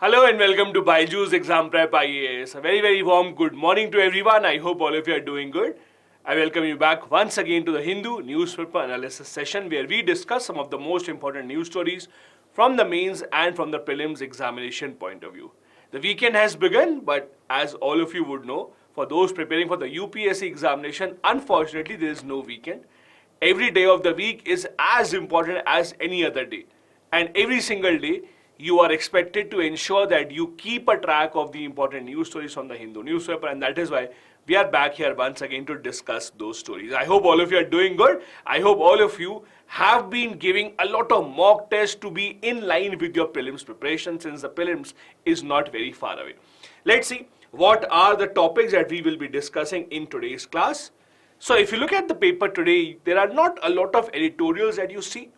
Hello and welcome to BYJU'S Exam Prep IAS. A very warm good morning to everyone. I hope all of you are doing good. I welcome you back once again to the Hindu Newspaper Analysis session where we discuss some of the most important news stories from the mains and from the prelims examination point of view. The weekend has begun, but as all of you would know, for those preparing for the UPSC examination, unfortunately there is no weekend. Every day of the week is as important as any other day. And every single day, you are expected to ensure that you keep a track of the important news stories from the Hindu newspaper, and that is why we are back here once again to discuss those stories. I hope all of you are doing good. I hope all of you have been giving a lot of mock tests to be in line with your prelims preparation, since the prelims is not very far away. Let's see what are the topics that we will be discussing in today's class. So if you look at the paper today, there are not a lot of editorials that you see.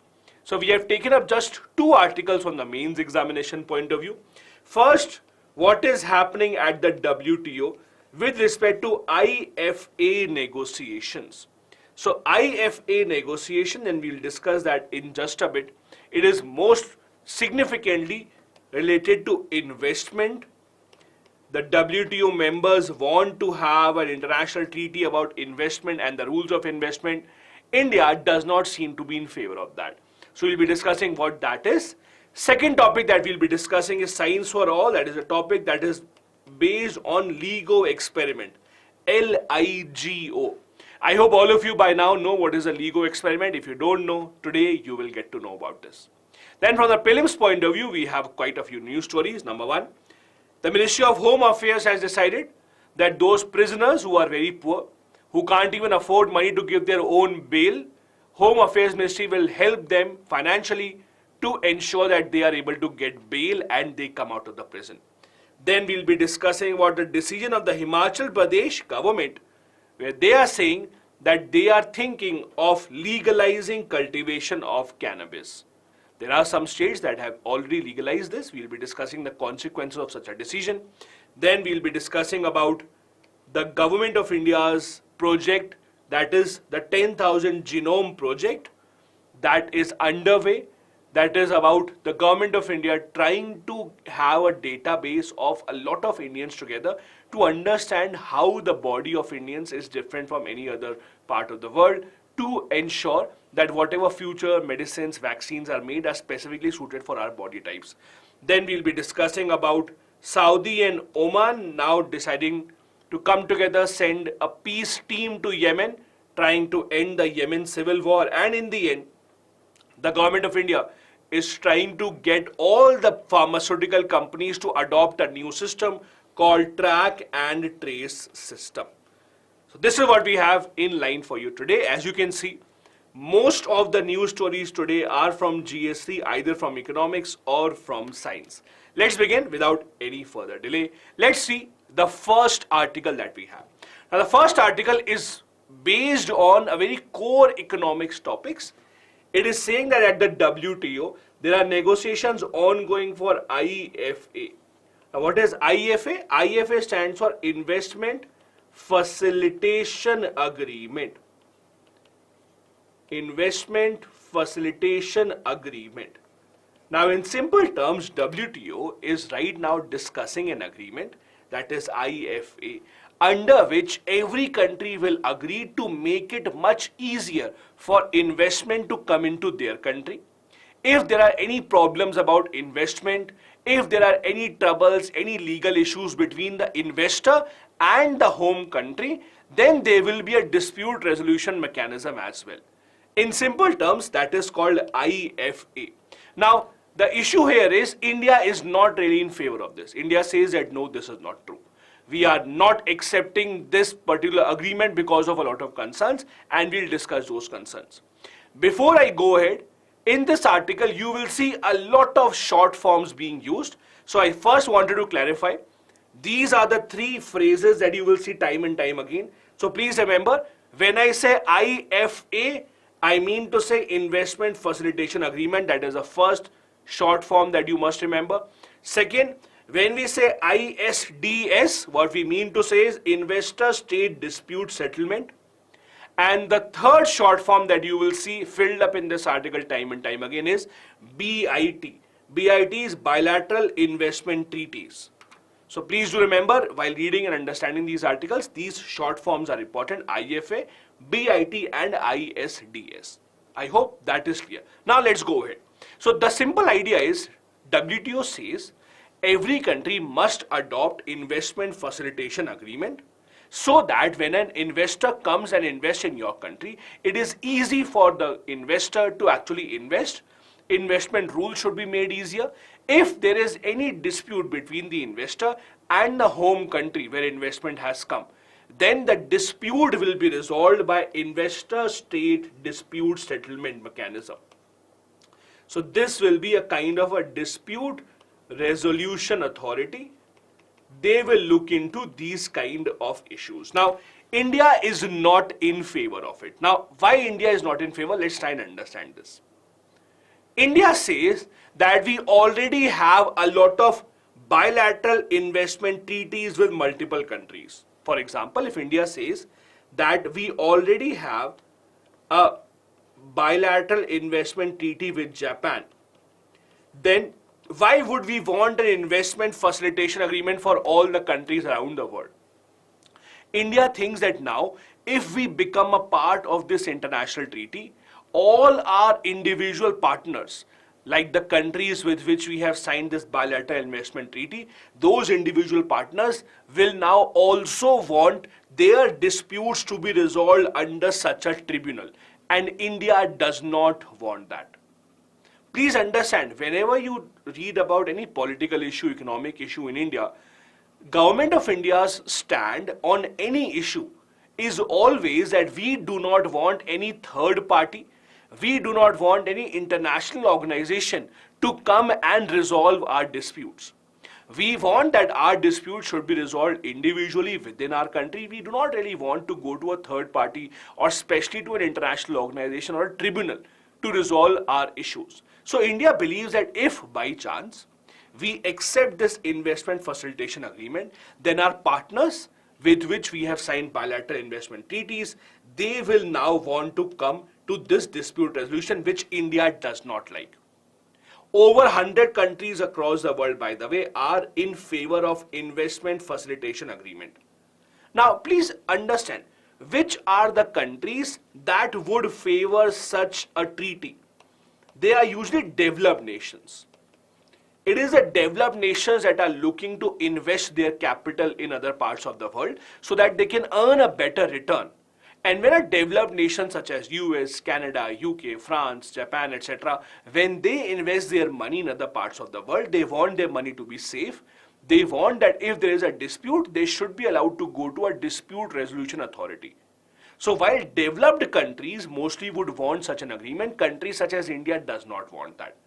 So we have taken up just two articles from the mains examination point of view. First, what is happening at the WTO with respect to IFA negotiations. So IFA negotiation, and we'll discuss that in just a bit. It is most significantly related to investment. The WTO members want to have an international treaty about investment and the rules of investment. India does not seem to be in favor of that. So we'll be discussing what that is. Second topic that we'll be discussing is Science for All. That is a topic that is based on LIGO experiment, LIGO. I hope all of you by now know what is a LIGO experiment. If you don't know, today you will get to know about this. Then from the prelims point of view, we have quite a few news stories. Number one, the Ministry of Home Affairs has decided that those prisoners who are very poor, who can't even afford money to give their own bail, Home Affairs Ministry will help them financially to ensure that they are able to get bail and they come out of the prison. Then we'll be discussing about the decision of the Himachal Pradesh government, where they are saying that they are thinking of legalizing cultivation of cannabis. There are some states that have already legalized this. We'll be discussing the consequences of such a decision. Then we'll be discussing about the government of India's project, that is the 10,000 genome project that is underway. That is about the government of India trying to have a database of a lot of Indians together to understand how the body of Indians is different from any other part of the world, to ensure that whatever future medicines, vaccines are made are specifically suited for our body types. Then we'll be discussing about Saudi and Oman now deciding to come together, send a peace team to Yemen, trying to end the Yemen civil war. And in the end, the government of India is trying to get all the pharmaceutical companies to adopt a new system called track and trace system. So this is what we have in line for you today. As you can see, most of the news stories today are from GST, either from economics or from science. Let's begin without any further delay. Let's see the first article that we have. Now the first article is based on a very core economics topics. It is saying that at the WTO, there are negotiations ongoing for IFA. Now what is IFA? IFA stands for Investment Facilitation Agreement. Investment Facilitation Agreement. Now in simple terms, WTO is right now discussing an agreement, that is IFA, under which every country will agree to make it much easier for investment to come into their country. If there are any problems about investment, if there are any troubles, any legal issues between the investor and the home country, then there will be a dispute resolution mechanism as well. In simple terms, that is called IFA. Now, the issue here is India is not really in favor of this. India says that no, this is not true. We are not accepting this particular agreement because of a lot of concerns, and we'll discuss those concerns. Before I go ahead, in this article, you will see a lot of short forms being used. So I first wanted to clarify, these are the three phrases that you will see time and time again. So please remember, when I say IFA, I mean to say Investment Facilitation Agreement. That is the first short form that you must remember. Second, when we say ISDS, what we mean to say is Investor State Dispute Settlement. And the third short form that you will see filled up in this article time and time again is BIT. BITs, bilateral investment treaties. So please do remember, while reading and understanding these articles, these short forms are important: IFA, BIT and ISDS. I hope that is clear. Now let's go ahead. So the simple idea is, WTO says every country must adopt investment facilitation agreement so that when an investor comes and invests in your country, it is easy for the investor to actually invest. Investment rules should be made easier. If there is any dispute between the investor and the home country where investment has come, then the dispute will be resolved by investor-state dispute settlement mechanism. So this will be a kind of a dispute resolution authority. They will look into these kind of issues. Now, India is not in favor of it. Now, why India is not in favor? Let's try and understand this. India says that we already have a lot of bilateral investment treaties with multiple countries. For example, if India says that we already have a bilateral investment treaty with Japan, then why would we want an investment facilitation agreement for all the countries around the world? India thinks that now, if we become a part of this international treaty, all our individual partners, like the countries with which we have signed this bilateral investment treaty, those individual partners will now also want their disputes to be resolved under such a tribunal. And India does not want that. Please understand, whenever you read about any political issue, economic issue in India, Government of India's stand on any issue is always that we do not want any third party, we do not want any international organization to come and resolve our disputes. We want that our disputes should be resolved individually within our country. We do not really want to go to a third party or especially to an international organization or a tribunal to resolve our issues. So India believes that if by chance we accept this investment facilitation agreement, then our partners with which we have signed bilateral investment treaties, they will now want to come to this dispute resolution, which India does not like. Over 100 countries across the world, by the way, are in favor of investment facilitation agreement. Now, please understand, which are the countries that would favor such a treaty? They are usually developed nations. It is the developed nations that are looking to invest their capital in other parts of the world so that they can earn a better return. And when a developed nation such as US, Canada, UK, France, Japan, etc., when they invest their money in other parts of the world, they want their money to be safe. They want that if there is a dispute, they should be allowed to go to a dispute resolution authority. So while developed countries mostly would want such an agreement, countries such as India does not want that.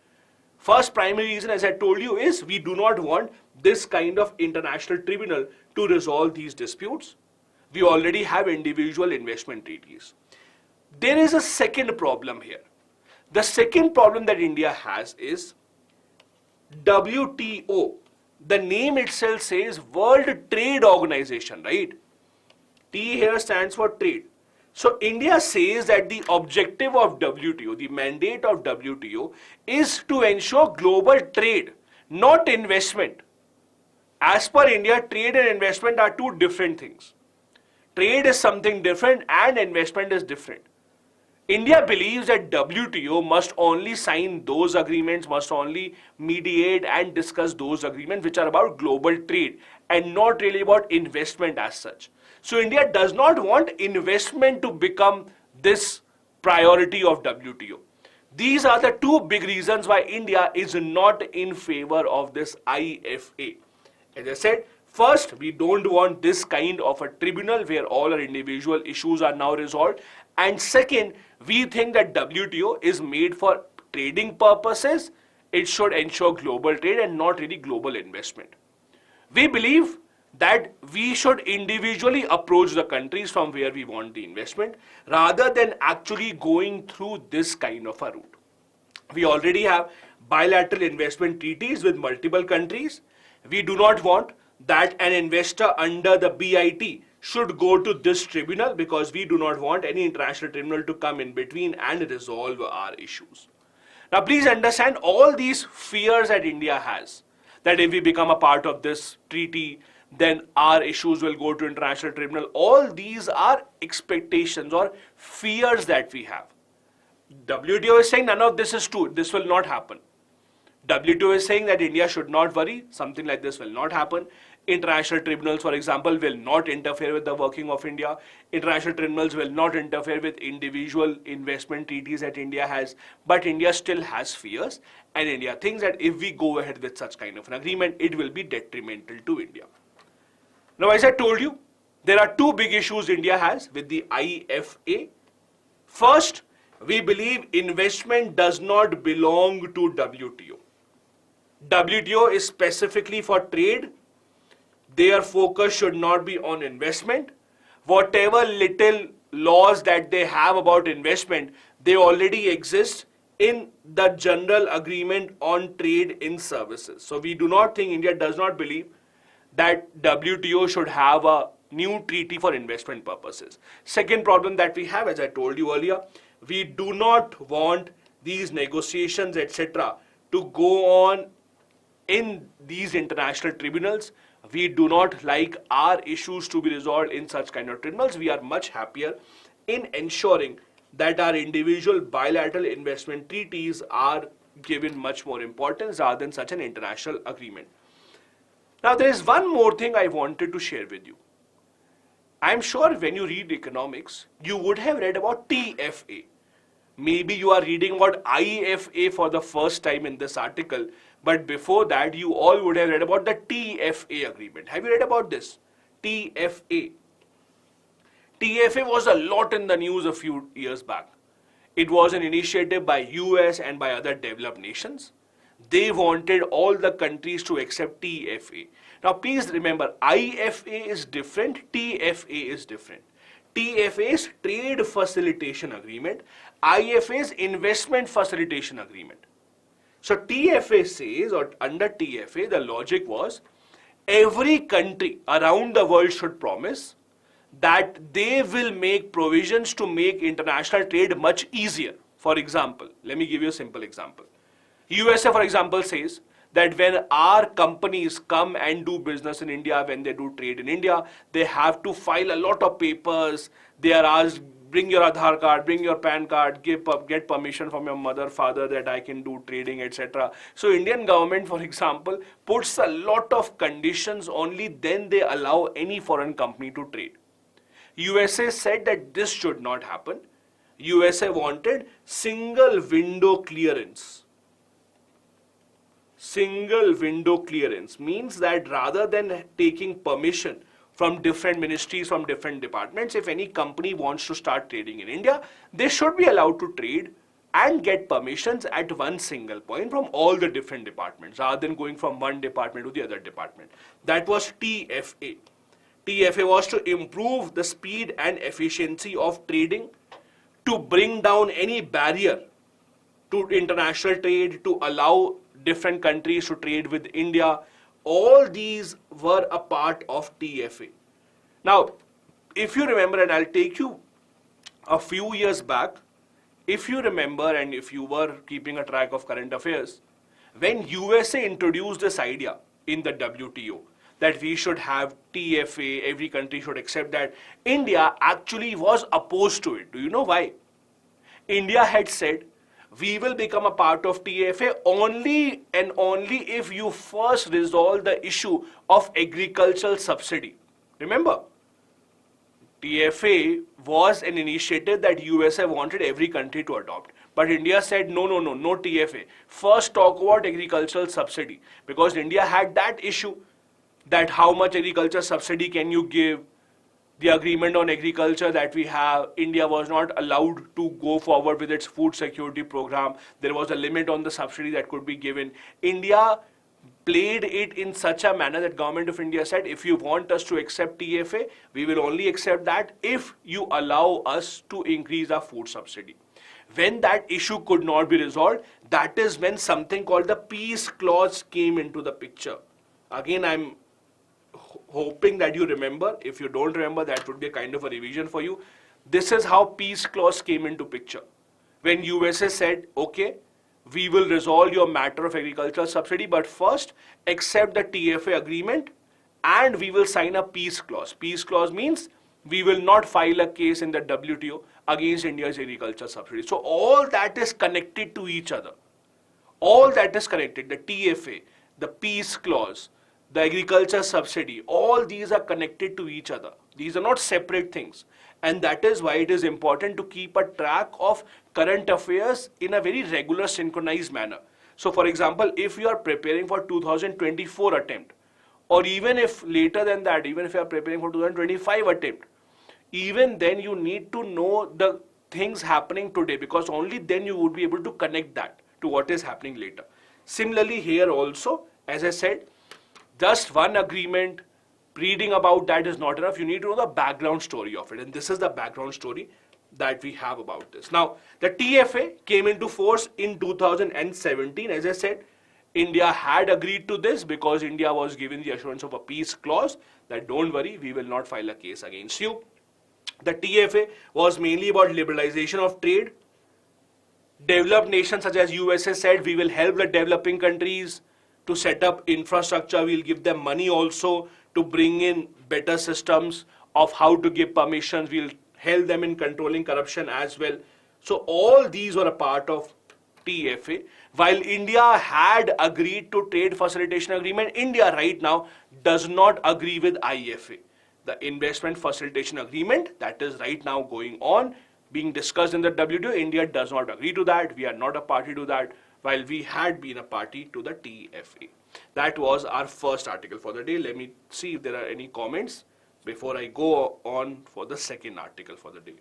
First primary reason, as I told you, is we do not want this kind of international tribunal to resolve these disputes. We already have individual investment treaties. There is a second problem here. The second problem that India has is WTO. The name itself says World Trade Organization, right? T here stands for trade. So India says that the objective of WTO, the mandate of WTO, is to ensure global trade, not investment. As per India, trade and investment are two different things. Trade is something different and investment is different. India believes that WTO must only sign those agreements, must only mediate and discuss those agreements which are about global trade and not really about investment as such. So India does not want investment to become this priority of WTO. These are the two big reasons why India is not in favor of this IFA. As I said, first, we don't want this kind of a tribunal where all our individual issues are now resolved. And second, we think that WTO is made for trading purposes. It should ensure global trade and not really global investment. We believe that we should individually approach the countries from where we want the investment rather than actually going through this kind of a route. We already have bilateral investment treaties with multiple countries. We do not want that an investor under the BIT should go to this tribunal because we do not want any international tribunal to come in between and resolve our issues. Now please understand all these fears that India has, that if we become a part of this treaty, then our issues will go to international tribunal. All these are expectations or fears that we have. WTO is saying none of this is true. This will not happen. WTO is saying that India should not worry. Something like this will not happen. International tribunals, for example, will not interfere with the working of India. International tribunals will not interfere with individual investment treaties that India has. But India still has fears. And India thinks that if we go ahead with such kind of an agreement, it will be detrimental to India. Now, as I told you, there are two big issues India has with the IFA. First, we believe investment does not belong to WTO. WTO is specifically for trade. Their focus should not be on investment. Whatever little laws that they have about investment, they already exist in the General Agreement on Trade in Services. So we do not think, India does not believe that WTO should have a new treaty for investment purposes. Second problem that we have, as I told you earlier, we do not want these negotiations, etc., to go on in these international tribunals. We do not like our issues to be resolved in such kind of tribunals. We are much happier in ensuring that our individual bilateral investment treaties are given much more importance rather than such an international agreement. Now, there is one more thing I wanted to share with you. I'm sure when you read economics, you would have read about TFA. Maybe you are reading about IFA for the first time in this article, but before that, you all would have read about the TFA agreement. Have you read about this? TFA. TFA was a lot in the news a few years back. It was an initiative by US and by other developed nations. They wanted all the countries to accept TFA. Now please remember, IFA is different, TFA is different. TFA is Trade Facilitation Agreement, IFA is Investment Facilitation Agreement. So TFA says, or under TFA, the logic was, every country around the world should promise that they will make provisions to make international trade much easier. For example, let me give you a simple example. USA, for example, says that when our companies come and do business in India, when they do trade in India, they have to file a lot of papers. They are asked, bring your Aadhaar card, bring your PAN card, get permission from your mother, father that I can do trading, etc. So Indian government, for example, puts a lot of conditions, only then they allow any foreign company to trade. USA said that this should not happen. USA wanted single window clearance. Single window clearance means that rather than taking permission from different ministries, from different departments, if any company wants to start trading in India, they should be allowed to trade and get permissions at one single point from all the different departments, rather than going from one department to the other department. That was TFA. TFA was to improve the speed and efficiency of trading, to bring down any barrier to international trade, to allow different countries to trade with India. All these were a part of TFA. Now, if you remember, and I'll take you a few years back, if you remember and if you were keeping a track of current affairs, when USA introduced this idea in the WTO that we should have TFA, every country should accept that, India actually was opposed to it. Do you know why? India had said, we will become a part of TFA only and only if you first resolve the issue of agricultural subsidy. Remember, TFA was an initiative that USA wanted every country to adopt. But India said, no TFA. First talk about agricultural subsidy. Because India had that issue, that how much agriculture subsidy can you give. The agreement on agriculture that we have, India was not allowed to go forward with its food security program. There was a limit on the subsidy that could be given. India played it in such a manner that Government of India said, if you want us to accept TFA, we will only accept that if you allow us to increase our food subsidy. When that issue could not be resolved, that is when something called the peace clause came into the picture. Again, I'm hoping that you remember. If you don't remember, that would be a kind of a revision for you. This is how peace clause came into picture. When USA said, okay, we will resolve your matter of agricultural subsidy, but first accept the TFA agreement and we will sign a peace clause. Peace clause means we will not file a case in the WTO against India's agriculture subsidy. So all that is connected to each other. All that is connected, the TFA, the peace clause, the agriculture subsidy, all these are connected to each other. These are not separate things. And that is why it is important to keep a track of current affairs in a very regular, synchronized manner. So for example, if you are preparing for 2024 attempt, or even if later than that, even if you are preparing for 2025 attempt, even then you need to know the things happening today, because only then you would be able to connect that to what is happening later. Similarly here also, as I said, just one agreement, reading about that is not enough. You need to know the background story of it. And this is the background story that we have about this. Now, the TFA came into force in 2017. As I said, India had agreed to this because India was given the assurance of a peace clause that don't worry, we will not file a case against you. The TFA was mainly about liberalization of trade. Developed nations such as USA said we will help the developing countries to set up infrastructure. We'll give them money also to bring in better systems of how to give permissions. We'll help them in controlling corruption as well. So all these were a part of TFA. While India had agreed to trade facilitation agreement, India right now does not agree with IFA. The investment facilitation agreement that is right now going on, being discussed in the WTO, India does not agree to that. We are not a party to that, while we had been a party to the TFA. That was our first article for the day. Let me see if there are any comments before I go on for the second article for the day.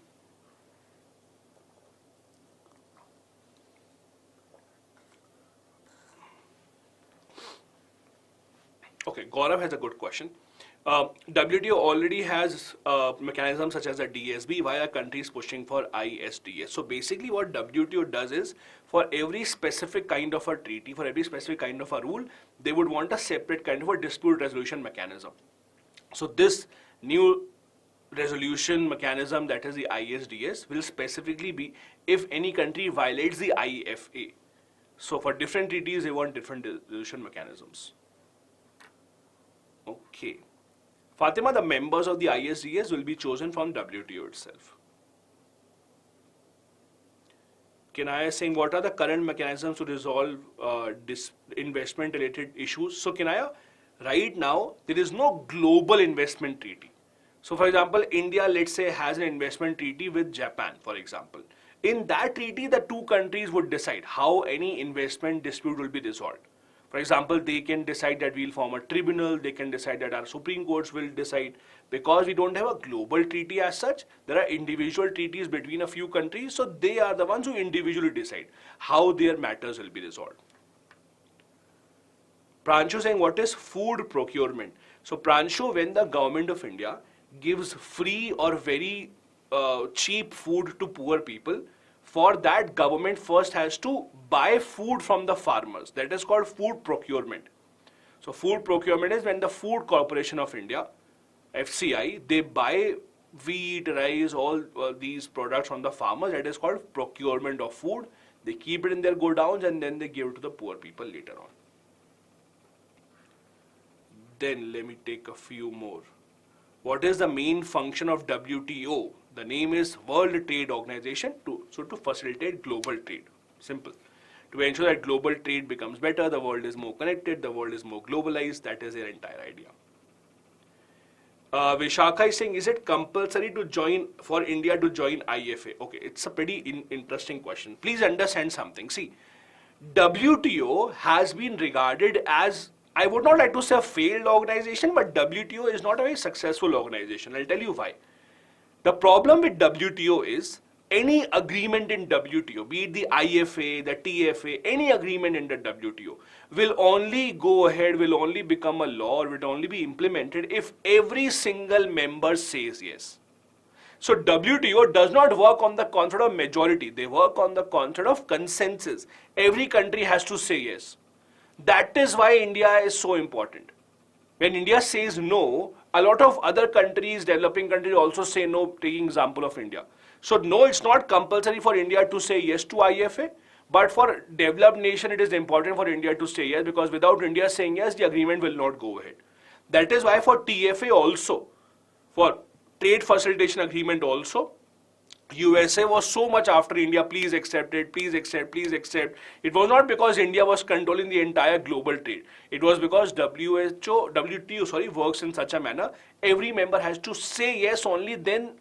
Okay, Gaurav has a good question. WTO already has mechanisms such as the DSB. Why are countries pushing for ISDS? So basically what WTO does is, for every specific kind of a treaty, for every specific kind of a rule, they would want a separate kind of a dispute resolution mechanism. So this new resolution mechanism, that is the ISDS, will specifically be if any country violates the IFA. So for different treaties, they want different resolution mechanisms. Okay. Fatima, the members of the ISDS will be chosen from WTO itself. Kinaya is saying, what are the current mechanisms to resolve investment related issues? So Kinaya, right now, there is no global investment treaty. So for example, India, let's say, has an investment treaty with Japan, for example. In that treaty, the two countries would decide how any investment dispute will be resolved. For example, they can decide that we'll form a tribunal, they can decide that our Supreme Courts will decide. Because we don't have a global treaty as such, there are individual treaties between a few countries, so they are the ones who individually decide how their matters will be resolved. Pranshu saying, what is food procurement? So Pranshu, when the government of India gives free or very cheap food to poor people, for that, government first has to buy food from the farmers. That is called food procurement. So food procurement is when the Food Corporation of India, FCI, they buy wheat, rice, all these products from the farmers. That is called procurement of food. They keep it in their godowns and then they give it to the poor people later on. Then let me take a few more. What is the main function of WTO? The name is World Trade Organization, to facilitate global trade. Simple. To ensure that global trade becomes better, the world is more connected, the world is more globalized. That is their entire idea. Vishakha is saying, is it compulsory to join, for India to join IFA? Okay, it's a pretty interesting question. Please understand something. See, WTO has been regarded as, I would not like to say a failed organization, but WTO is not a very successful organization. I'll tell you why. The problem with WTO is, any agreement in WTO, be it the IFA, the TFA, any agreement in the WTO, will only go ahead, will only become a law, or will only be implemented if every single member says yes. So WTO does not work on the concept of majority, they work on the concept of consensus. Every country has to say yes. That is why India is so important. When India says no, a lot of other countries, developing countries also say no, taking example of India. So no, it's not compulsory for India to say yes to IFA, But for developed nation, it is important for India to say yes, because without India saying yes, the agreement will not go ahead. That is why for TFA also, for trade facilitation agreement also, USA was so much after India, please accept it, please accept, please accept. It was not because India was controlling the entire global trade. It was because WTO works in such a manner, every member has to say yes, only then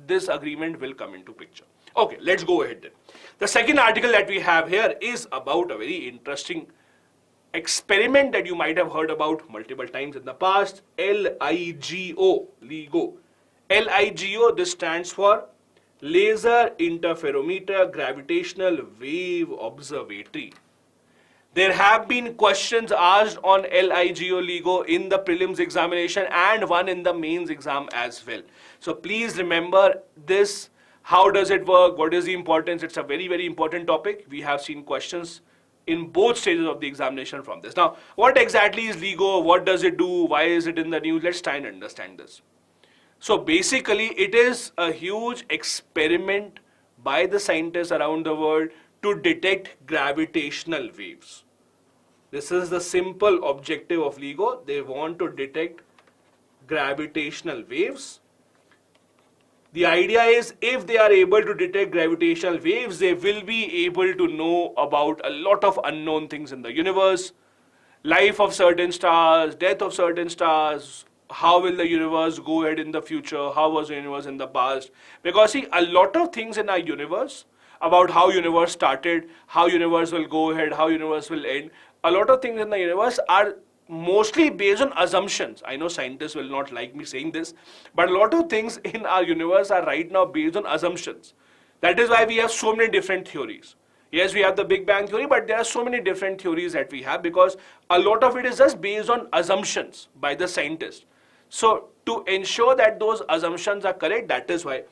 this agreement will come into picture. Okay, let's go ahead then. The second article that we have here is about a very interesting experiment that you might have heard about multiple times in the past. LIGO, LIGO. LIGO, this stands for Laser Interferometer Gravitational Wave Observatory. There have been questions asked on LIGO LIGO in the prelims examination and one in the mains exam as well. So please remember this. How does it work? What is the importance? It's a very, very important topic. We have seen questions in both stages of the examination from this. Now, what exactly is LIGO? What does it do? Why is it in the news? Let's try and understand this. So basically, it is a huge experiment by the scientists around the world to detect gravitational waves. This is the simple objective of LIGO. They want to detect gravitational waves. The idea is, if they are able to detect gravitational waves, they will be able to know about a lot of unknown things in the universe. Life of certain stars, death of certain stars, how will the universe go ahead in the future, how was the universe in the past. Because see, a lot of things in our universe, about how universe started, how universe will go ahead, how universe will end, a lot of things in the universe are mostly based on assumptions. I know scientists will not like me saying this, but a lot of things in our universe are right now based on assumptions. That is why we have so many different theories. Yes, we have the Big Bang theory, but there are so many different theories that we have because a lot of it is just based on assumptions by the scientists. So to ensure that those assumptions are correct, that is why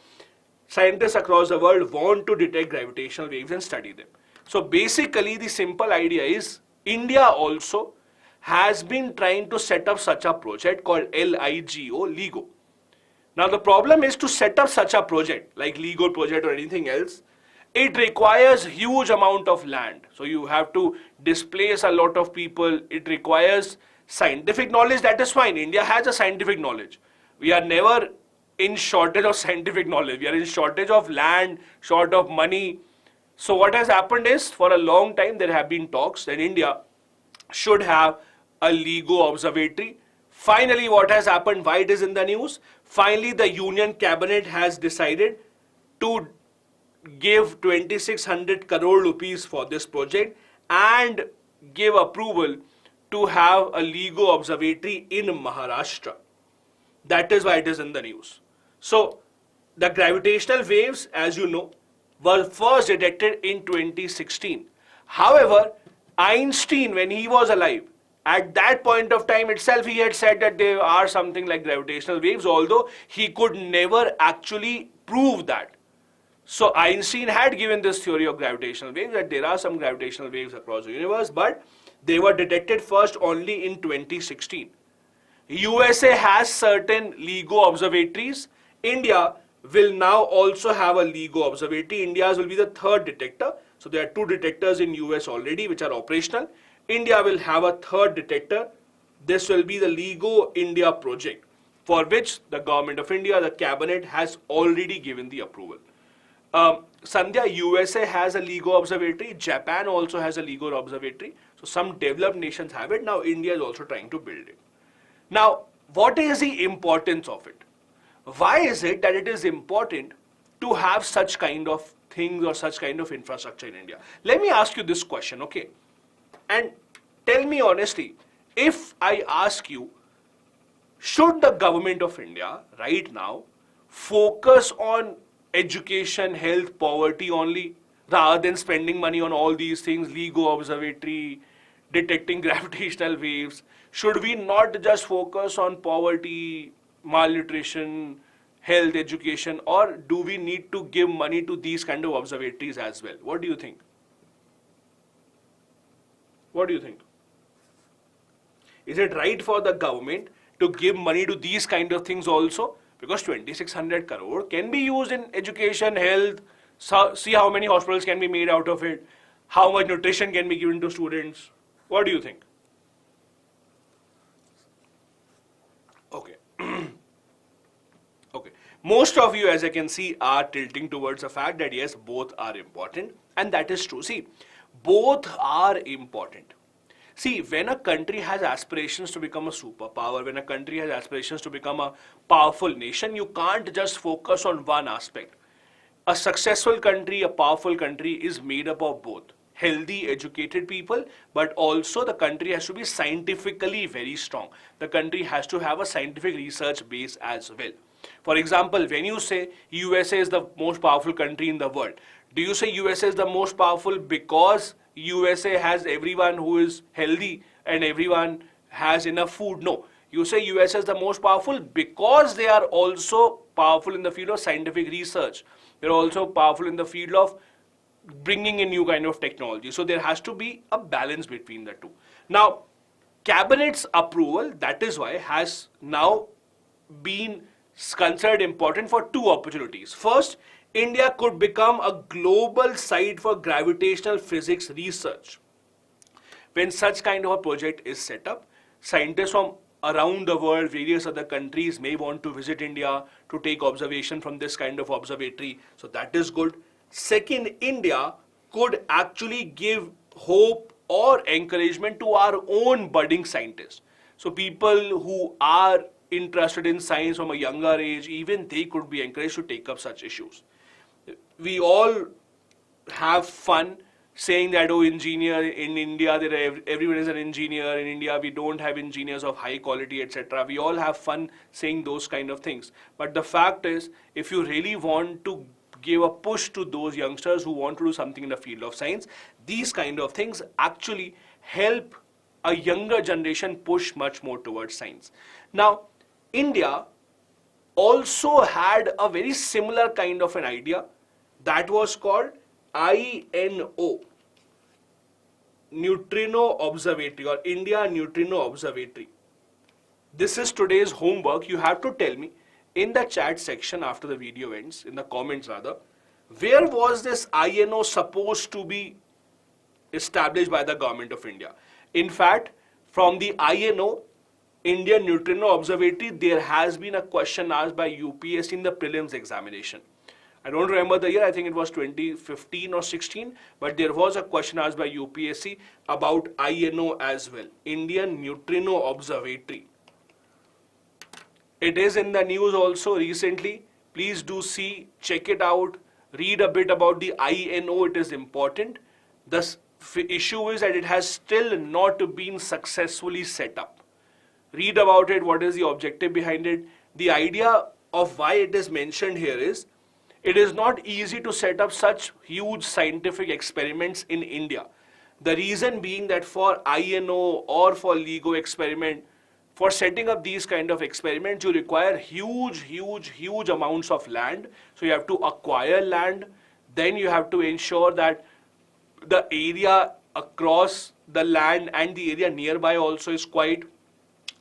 scientists across the world want to detect gravitational waves and study them. So basically the simple idea is India also has been trying to set up such a project called LIGO, LIGO. Now the problem is, to set up such a project like LIGO project or anything else, it requires huge amount of land. So you have to displace a lot of people. It requires scientific knowledge. That is fine. India has a scientific knowledge. We are never in shortage of scientific knowledge. We are in shortage of land, short of money. So what has happened is, for a long time there have been talks that India should have a LIGO observatory. Finally, what has happened, why it is in the news? Finally, the Union Cabinet has decided to give 2600 crore rupees for this project and give approval to have a LIGO observatory in Maharashtra. That is why it is in the news. So, the gravitational waves, as you know, were first detected in 2016. However, Einstein, when he was alive, at that point of time itself, he had said that there are something like gravitational waves, although he could never actually prove that. So Einstein had given this theory of gravitational waves, that there are some gravitational waves across the universe, but they were detected first only in 2016. USA has certain LIGO observatories. India will now also have a LIGO observatory. India's will be the third detector. So there are two detectors in US already which are operational. India will have a third detector. This will be the LIGO India project, for which the government of India, the cabinet, has already given the approval. Sandhya, USA has a LIGO observatory. Japan also has a LIGO observatory. So some developed nations have it. Now India is also trying to build it. Now, what is the importance of it? Why is it that it is important to have such kind of things or such kind of infrastructure in India? Let me ask you this question, okay? And tell me honestly, if I ask you, should the government of India right now focus on education, health, poverty only, rather than spending money on all these things, LIGO observatory, detecting gravitational waves? Should we not just focus on poverty, malnutrition, health, education, or do we need to give money to these kind of observatories as well? What do you think? What do you think? Is it right for the government to give money to these kind of things also? Because 2600 crore can be used in education, health, see how many hospitals can be made out of it. How much nutrition can be given to students? What do you think? Okay. Okay. Most of you, as I can see, are tilting towards the fact that yes, both are important, and that is true. See, both are important. See, when a country has aspirations to become a superpower, when a country has aspirations to become a powerful nation, you can't just focus on one aspect. A successful country, a powerful country is made up of both healthy, educated people, but also the country has to be scientifically very strong. The country has to have a scientific research base as well. For example, when you say USA is the most powerful country in the world, do you say USA is the most powerful because USA has everyone who is healthy and everyone has enough food? No. You say USA is the most powerful because they are also powerful in the field of scientific research. They're also powerful in the field of bringing in new kind of technology. So there has to be a balance between the two. Now, cabinet's approval, that is why, has now been considered important for two opportunities. First, India could become a global site for gravitational physics research. When such kind of a project is set up, scientists from around the world, various other countries may want to visit India to take observation from this kind of observatory. So that is good. Second, India could actually give hope or encouragement to our own budding scientists. So people who are interested in science from a younger age, even they could be encouraged to take up such issues. We all have fun saying that, oh, engineer in India, everyone is an engineer. In India, we don't have engineers of high quality, etc. We all have fun saying those kind of things. But the fact is, if you really want to give a push to those youngsters who want to do something in the field of science, these kind of things actually help a younger generation push much more towards science. Now, India also had a very similar kind of an idea that was called INO, Neutrino Observatory, or India Neutrino Observatory. This is today's homework. You have to tell me in the chat section after the video ends, in the comments rather, where was this INO supposed to be established by the government of India? In fact, from the INO, Indian Neutrino Observatory, there has been a question asked by UPSC in the prelims examination. I don't remember the year, I think it was 2015 or 16, but there was a question asked by UPSC about INO as well, Indian Neutrino Observatory. It is in the news also recently. Please do see, check it out, read a bit about the INO, it is important. The issue is that it has still not been successfully set up. Read about it, what is the objective behind it. The idea of why it is mentioned here is, it is not easy to set up such huge scientific experiments in India. The reason being that for INO or for LIGO experiment, for setting up these kind of experiments, you require huge amounts of land. So you have to acquire land. Then you have to ensure that the area across the land and the area nearby also is quite.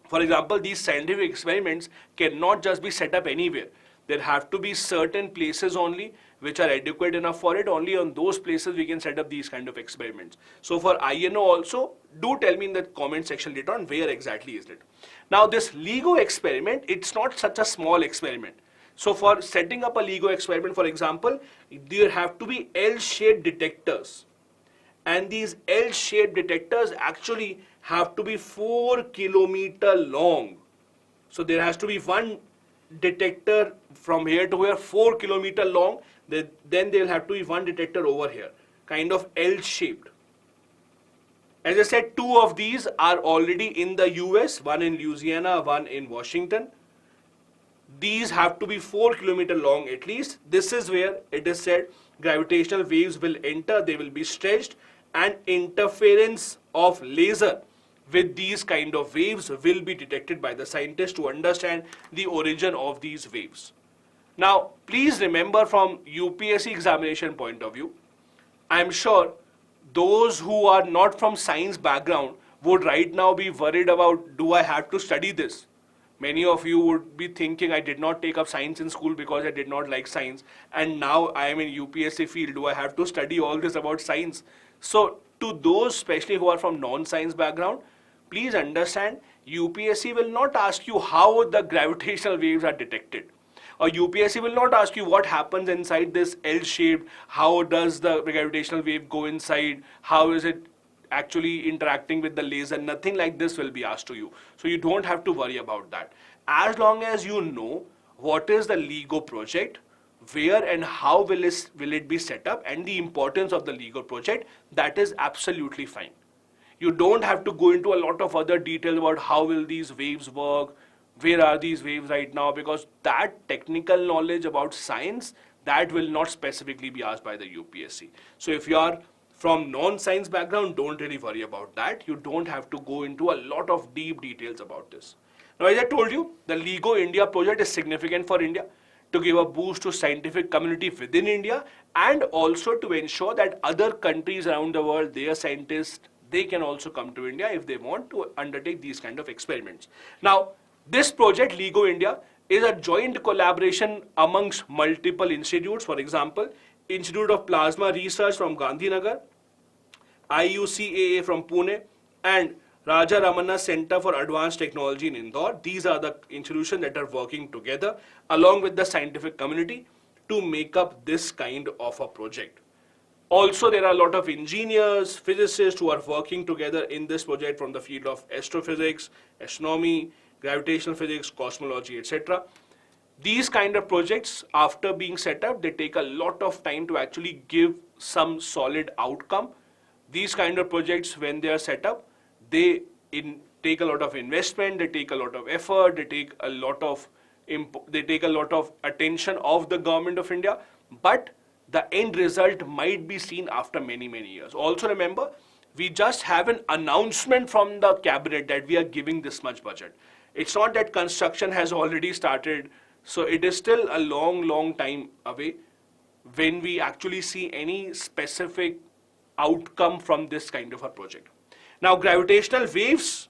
For example, these scientific experiments cannot just be set up anywhere. There have to be certain places only which are adequate enough for it. Only on those places we can set up these kind of experiments. So for INO also, do tell me in the comment section later on where exactly is it. Now this LIGO experiment, it's not such a small experiment. So for setting up a LIGO experiment, for example, there have to be L-shaped detectors. And these L-shaped detectors actually have to be 4 kilometer long. So there has to be one detector from here to here, 4 kilometer long. Then there will have to be one detector over here, kind of L-shaped. As I said, 2 of these are already in the US, one in Louisiana, one in Washington. These have to be 4 kilometer long at least. This is where it is said gravitational waves will enter, they will be stretched, and interference of laser with these kind of waves will be detected by the scientists to understand the origin of these waves. Now, please remember from UPSC examination point of view, I am sure those who are not from science background would right now be worried about, do I have to study this? Many of you would be thinking, I did not take up science in school because I did not like science, and now I am in UPSC field. Do I have to study all this about science? So to those especially who are from non-science background, please understand UPSC will not ask you how the gravitational waves are detected. Or UPSC will not ask you what happens inside this L-shaped, how does the gravitational wave go inside, how is it actually interacting with the laser. Nothing like this will be asked to you. So you don't have to worry about that. As long as you know what is the LEGO project, where and how will it be set up, and the importance of the LEGO project, that is absolutely fine. You don't have to go into a lot of other details about how will these waves work, where are these waves right now, because that technical knowledge about science, that will not specifically be asked by the UPSC. So if you are from non-science background, don't really worry about that. You don't have to go into a lot of deep details about this. Now, as I told you, the LEGO India project is significant for India to give a boost to scientific community within India, and also to ensure that other countries around the world, their scientists, they can also come to India if they want to undertake these kind of experiments. Now, this project, LEGO India, is a joint collaboration amongst multiple institutes. For example, Institute of Plasma Research from Gandhinagar, IUCAA from Pune, and Raja Ramana Center for Advanced Technology in Indore. These are the institutions that are working together along with the scientific community to make up this kind of a project. Also, there are a lot of engineers, physicists who are working together in this project from the field of astrophysics, astronomy, gravitational physics, cosmology, etc. These kind of projects, after being set up, they take a lot of time to actually give some solid outcome. These kind of projects, when they are set up, they take a lot of investment, they take a lot of effort, they take a lot of attention of the government of India, but the end result might be seen after many, many years. Also remember, we just have an announcement from the cabinet that we are giving this much budget. It's not that construction has already started, so it is still a long, long time away when we actually see any specific outcome from this kind of a project. Now, gravitational waves,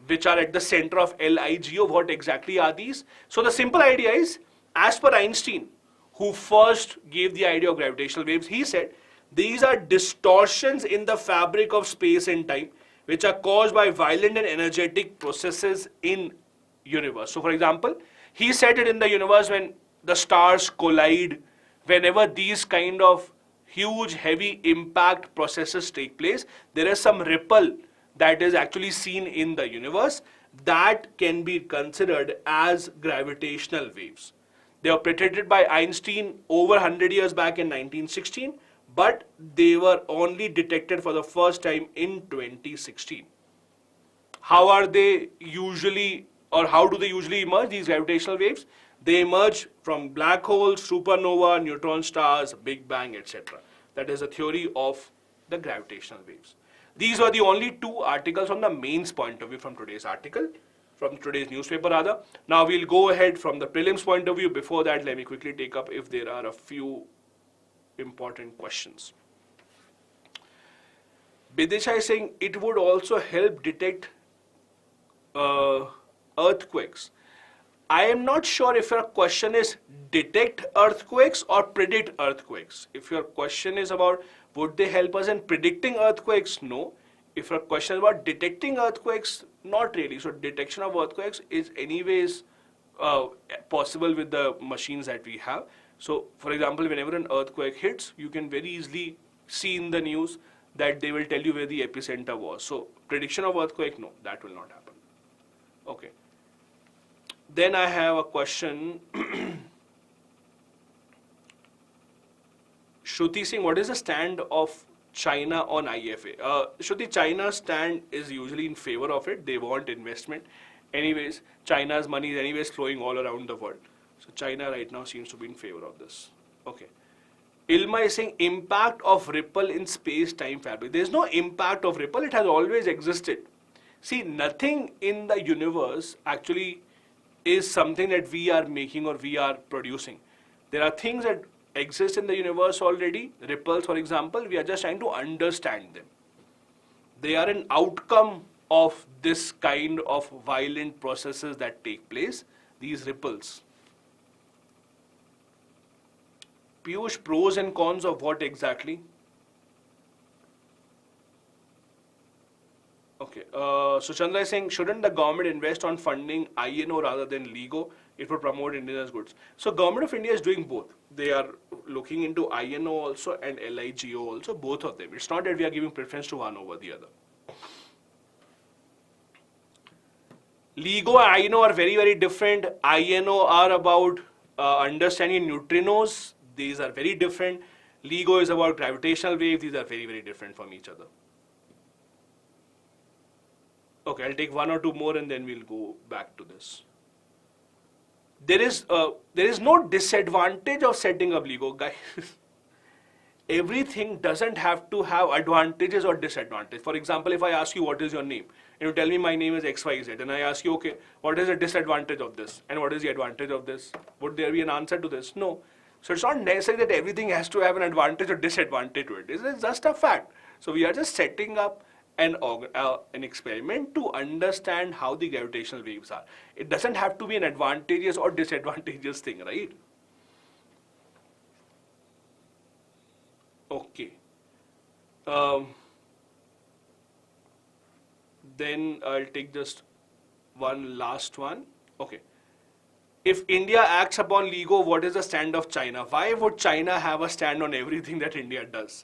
which are at the center of LIGO, what exactly are these? So the simple idea is, as per Einstein, who first gave the idea of gravitational waves, he said, these are distortions in the fabric of space and time, which are caused by violent and energetic processes in universe. So for example, he said it in the universe when the stars collide, whenever these kind of huge heavy impact processes take place, there is some ripple that is actually seen in the universe that can be considered as gravitational waves. They were predicted by Einstein over 100 years back in 1916, but they were only detected for the first time in 2016. How are they usually, or how do they usually emerge, these gravitational waves? They emerge from black holes, supernova, neutron stars, Big Bang, etc. That is the theory of the gravitational waves. These were the only two articles from the mains point of view from today's article, from today's newspaper rather. Now we'll go ahead from the prelims point of view. Before that, let me quickly take up if there are a few important questions. Bidisha is saying it would also help detect earthquakes. I am not sure if your question is detect earthquakes or predict earthquakes. If your question is about would they help us in predicting earthquakes, no. If your question is about detecting earthquakes, not really. So detection of earthquakes is anyways possible with the machines that we have. So for example, whenever an earthquake hits, you can very easily see in the news that they will tell you where the epicenter was. So prediction of earthquake, no, that will not happen. Okay. Then I have a question. Shruti Singh, what is the stand of China on IFA? Shruti, China's stand is usually in favor of it. They want investment. Anyways, China's money is anyways flowing all around the world. So China right now seems to be in favor of this. Okay. Ilma is saying impact of ripple in space-time fabric. There is no impact of ripple. It has always existed. See, nothing in the universe actually is something that we are making or we are producing. There are things that exist in the universe already. Ripples, for example, we are just trying to understand them. They are an outcome of this kind of violent processes that take place, these ripples. Piyush, pros and cons of what exactly? Okay, so Chandra is saying, shouldn't the government invest on funding INO rather than LEGO? It would promote indigenous goods. So government of India is doing both. They are looking into INO also and LIGO also, both of them. It's not that we are giving preference to one over the other. LEGO and INO are very, very different. INO are about understanding neutrinos. These are very different. LEGO is about gravitational waves. These are very, very different from each other. Okay, I'll take one or two more and then we'll go back to this. There is no disadvantage of setting up LEGO, guys. Everything doesn't have to have advantages or disadvantages. For example, if I ask you what is your name, and you tell me my name is XYZ, and I ask you, okay, what is the disadvantage of this? And what is the advantage of this? Would there be an answer to this? No. So it's not necessary that everything has to have an advantage or disadvantage to it. It's just a fact. So we are just setting up an experiment to understand how the gravitational waves are. It doesn't have to be an advantageous or disadvantageous thing, right? Okay. Then I'll take just one last one. Okay. If India acts upon LEGO, what is the stand of China? Why would China have a stand on everything that India does?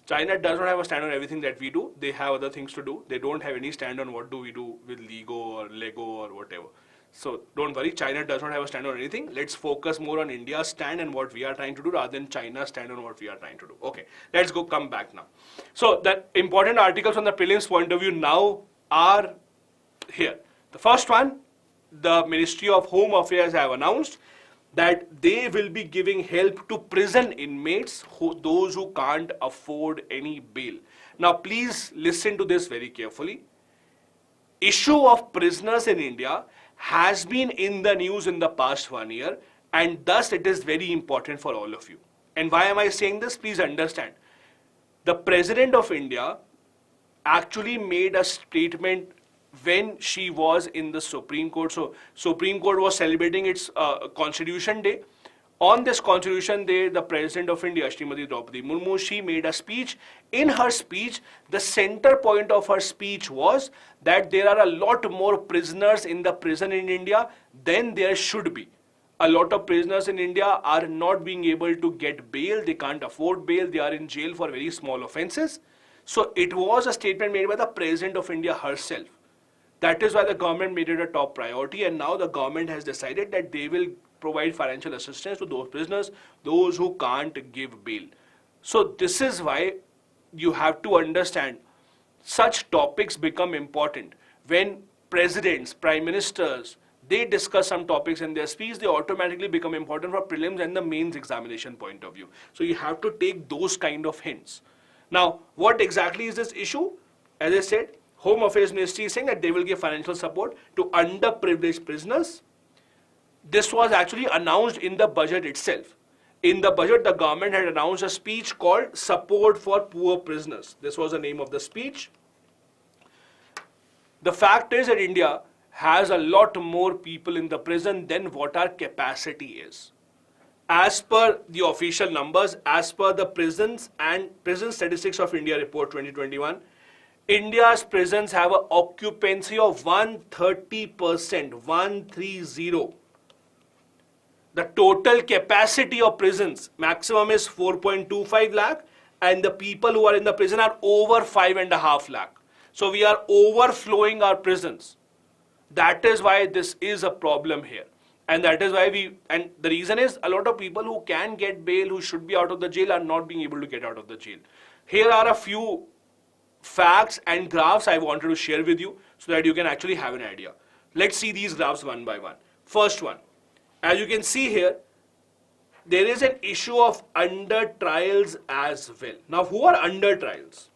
China does not have a stand on everything that we do. They have other things to do. They don't have any stand on what do we do with LEGO or Lego or whatever. So don't worry, China does not have a stand on anything. Let's focus more on India's stand and what we are trying to do rather than China's stand on what we are trying to do. Okay, let's come back now. So the important articles from the prelims point of view now are here. The first one, the Ministry of Home Affairs have announced that they will be giving help to prison inmates, those who can't afford any bail. Now please listen to this very carefully. Issue of prisoners in India has been in the news in the past 1 year, and thus it is very important for all of you. And why am I saying this? Please understand. The President of India actually made a statement when she was in the Supreme Court. So Supreme Court was celebrating its Constitution Day. On this Constitution Day, the President of India, Srimati Draupadi Murmu, she made a speech. In her speech, the center point of her speech was that there are a lot more prisoners in the prison in India than there should be. A lot of prisoners in India are not being able to get bail. They can't afford bail. They are in jail for very small offenses. So it was a statement made by the President of India herself. That is why the government made it a top priority, and now the government has decided that they will provide financial assistance to those prisoners, those who can't give bail. So this is why you have to understand such topics become important. When presidents, prime ministers, they discuss some topics in their speech, they automatically become important for prelims and the mains examination point of view. So you have to take those kind of hints. Now, what exactly is this issue? As I said, Home Affairs Ministry is saying that they will give financial support to underprivileged prisoners. This was actually announced in the budget itself. In the budget, the government had announced a speech called Support for Poor Prisoners. This was the name of the speech. The fact is that India has a lot more people in the prison than what our capacity is. As per the official numbers, as per the Prisons and Prison Statistics of India Report 2021, India's prisons have an occupancy of 130%, 130. The total capacity of prisons, maximum is 4.25 lakh, and the people who are in the prison are over 5.5 lakh. So we are overflowing our prisons. That is why this is a problem here. And that is why and the reason is a lot of people who can get bail, who should be out of the jail, are not being able to get out of the jail. Here are a few facts and graphs I wanted to share with you so that you can actually have an idea. Let's see these graphs one by one. First one, as you can see here, there is an issue of under trials as well. Now, who are under trials?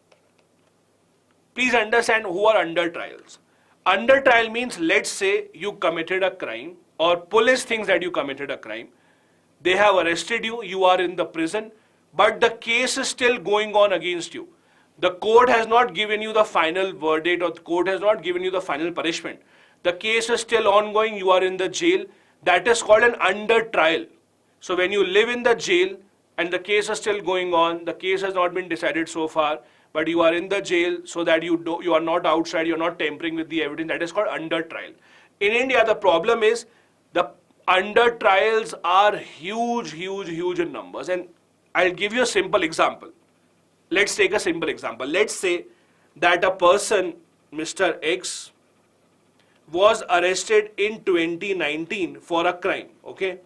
Please understand who are under trials. Under trial means, let's say you committed a crime, or police thinks that you committed a crime. They have arrested you, you are in the prison, but the case is still going on against you. The court has not given you the final verdict, or the court has not given you the final punishment. The case is still ongoing, you are in the jail. That is called an under trial. So when you live in the jail and the case is still going on, the case has not been decided so far, but you are in the jail so that you are not outside, you are not tampering with the evidence. That is called under trial. In India, the problem is the under trials are huge in numbers. And I'll give you a simple example. Let's take a simple example. Let's say that a person, Mr. X, was arrested in 2019 for a crime, okay?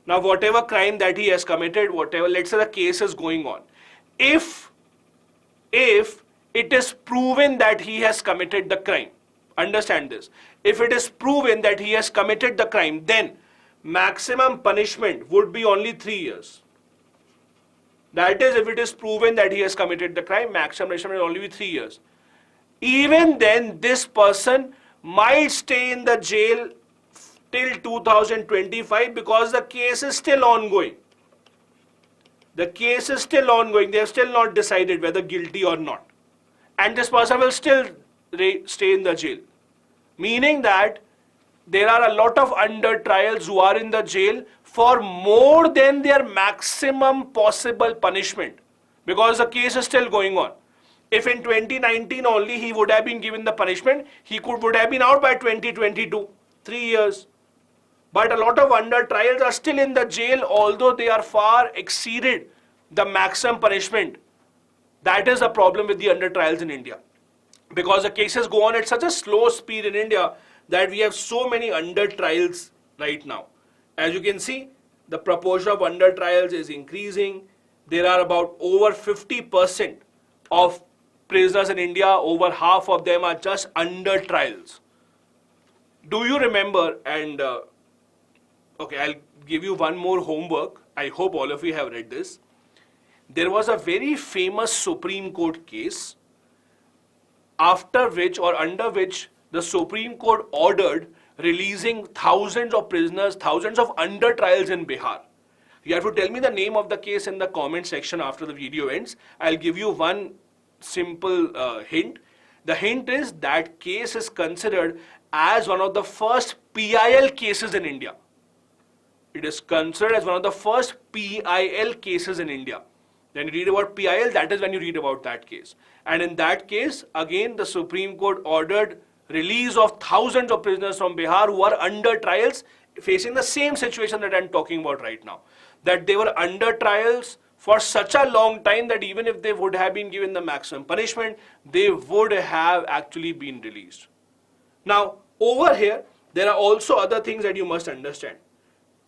Now, whatever crime that he has committed, let's say the case is going on. If it is proven that he has committed the crime, understand this, if it is proven that he has committed the crime, then maximum punishment would be only 3 years. That is, if it is proven that he has committed the crime, maximum punishment will only be 3 years. Even then, this person might stay in the jail till 2025 because the case is still ongoing. The case is still ongoing. They have still not decided whether guilty or not. And this person will still stay in the jail. Meaning that there are a lot of under trials who are in the jail for more than their maximum possible punishment because the case is still going on. If in 2019 only he would have been given the punishment, he would have been out by 2022, 3 years. But a lot of under trials are still in the jail, although they are far exceeded the maximum punishment. That is the problem with the under trials in India. Because the cases go on at such a slow speed in India that we have so many under trials right now. As you can see, the proportion of under trials is increasing. There are about over 50% of prisoners in India, over half of them are just under trials. Do you remember, and okay, I'll give you one more homework. I hope all of you have read this. There was a very famous Supreme Court case after which or under which the Supreme Court ordered releasing thousands of prisoners, thousands of under trials in Bihar. You have to tell me the name of the case in the comment section after the video ends. I'll give you one simple hint. The hint is that case is considered as one of the first PIL cases in India. It is considered as one of the first PIL cases in India. When you read about PIL, that is when you read about that case. And in that case, again, the Supreme Court ordered release of thousands of prisoners from Bihar who are under trials, facing the same situation that I'm talking about right now. That they were under trials for such a long time that even if they would have been given the maximum punishment, they would have actually been released. Now, over here, there are also other things that you must understand.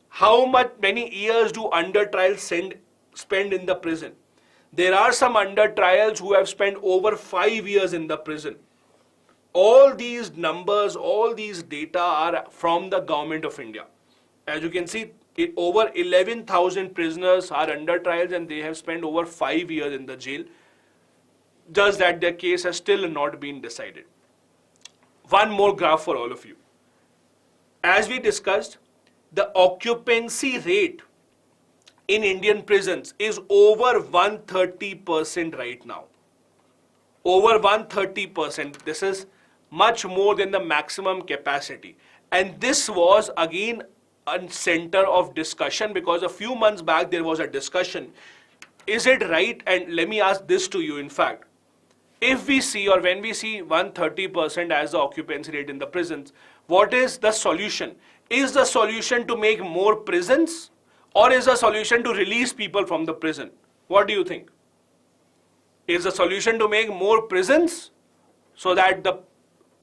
How many years do under trials spend in the prison? There are some under trials who have spent over 5 years in the prison. All these numbers, all these data are from the government of India. As you can see, over 11,000 prisoners are under trials and they have spent over 5 years in the jail. Just that their case has still not been decided. One more graph for all of you. As we discussed, the occupancy rate in Indian prisons is over 130% right now. Over 130%. This is much more than the maximum capacity. And this was again a center of discussion because a few months back there was a discussion. Is it right? And let me ask this to you, in fact. If we see or when we see 130% as the occupancy rate in the prisons, what is the solution? Is the solution to make more prisons or is the solution to release people from the prison? What do you think? Is the solution to make more prisons so that the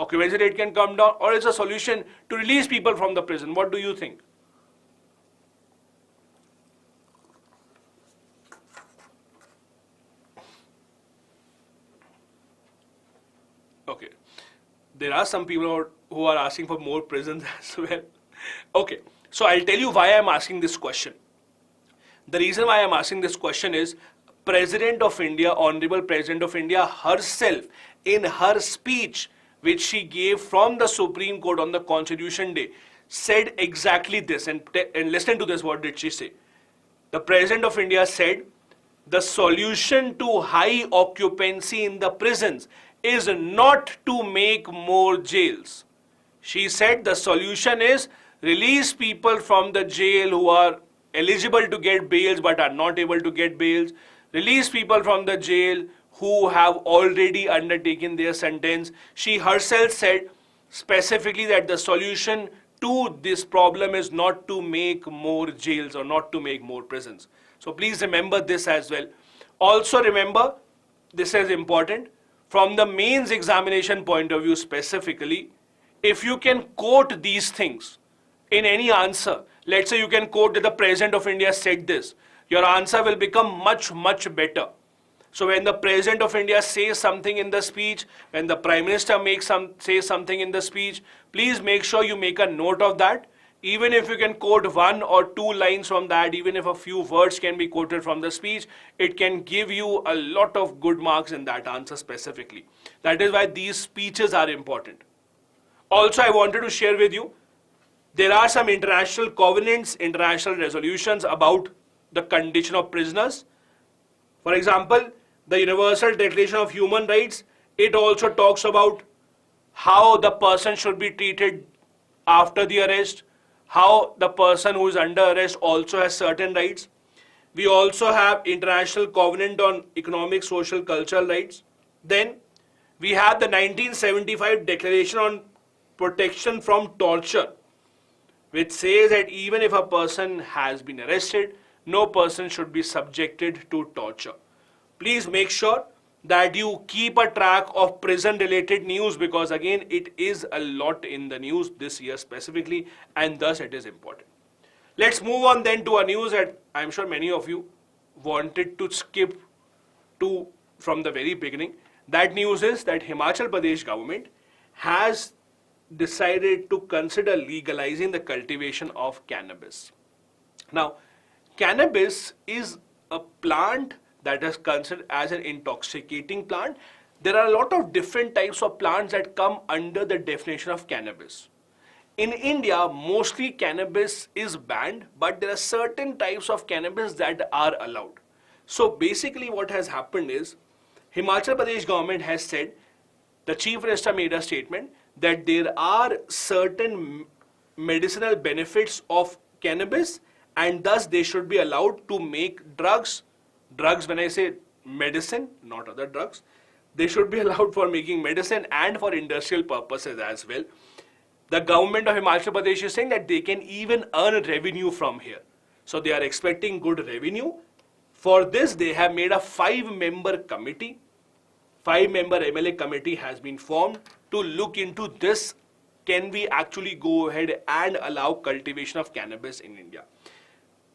occupancy rate can come down, or is the solution to release people from the prison? What do you think? Okay. There are some people who are asking for more prisons as well. Okay. So I'll tell you why I'm asking this question. The reason why I'm asking this question is President of India, Honorable President of India herself, in her speech which she gave from the Supreme Court on the Constitution Day, said exactly this. And listen to this, what did she say? The President of India said, the solution to high occupancy in the prisons is not to make more jails. She said the solution is release people from the jail who are eligible to get bails but are not able to get bails. Release people from the jail who have already undertaken their sentence. She herself said specifically that the solution to this problem is not to make more jails or not to make more prisons. So please remember this as well. Also remember, this is important, from the mains examination point of view specifically, if you can quote these things in any answer, let's say you can quote that the President of India said this, your answer will become much, much better. So when the President of India says something in the speech, when the Prime Minister says something in the speech, please make sure you make a note of that. Even if you can quote 1 or 2 lines from that, even if a few words can be quoted from the speech, it can give you a lot of good marks in that answer specifically. That is why these speeches are important. Also, I wanted to share with you, there are some international covenants, international resolutions about the condition of prisoners. For example, the Universal Declaration of Human Rights, it also talks about how the person should be treated after the arrest, how the person who is under arrest also has certain rights. We also have International Covenant on Economic, Social, Cultural Rights. Then we have the 1975 Declaration on Protection from Torture, which says that even if a person has been arrested, no person should be subjected to torture. Please make sure that you keep a track of prison-related news, because again, it is a lot in the news this year specifically, and thus it is important. Let's move on then to a news that I'm sure many of you wanted to skip to from the very beginning. That news is that Himachal Pradesh government has decided to consider legalizing the cultivation of cannabis. Now, cannabis is a plant that is considered as an intoxicating plant. There are a lot of different types of plants that come under the definition of cannabis. In India, mostly cannabis is banned, but there are certain types of cannabis that are allowed. So basically what has happened is, Himachal Pradesh government has said, the Chief Minister made a statement that there are certain medicinal benefits of cannabis, and thus they should be allowed to make drugs. Drugs, when I say medicine, not other drugs, they should be allowed for making medicine and for industrial purposes as well. The government of Himachal Pradesh is saying that they can even earn revenue from here. So they are expecting good revenue. For this, they have made a 5-member committee. 5-member MLA committee has been formed to look into this. Can we actually go ahead and allow cultivation of cannabis in India?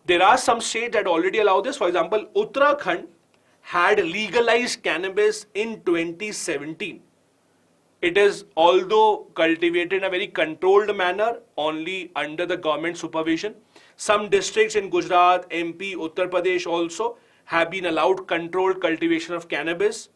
There are some states that already allow this. For example, Uttarakhand had legalized cannabis in 2017. It is, although cultivated in a very controlled manner, only under the government supervision. Some districts in Gujarat, MP, Uttar Pradesh also have been allowed controlled cultivation of cannabis.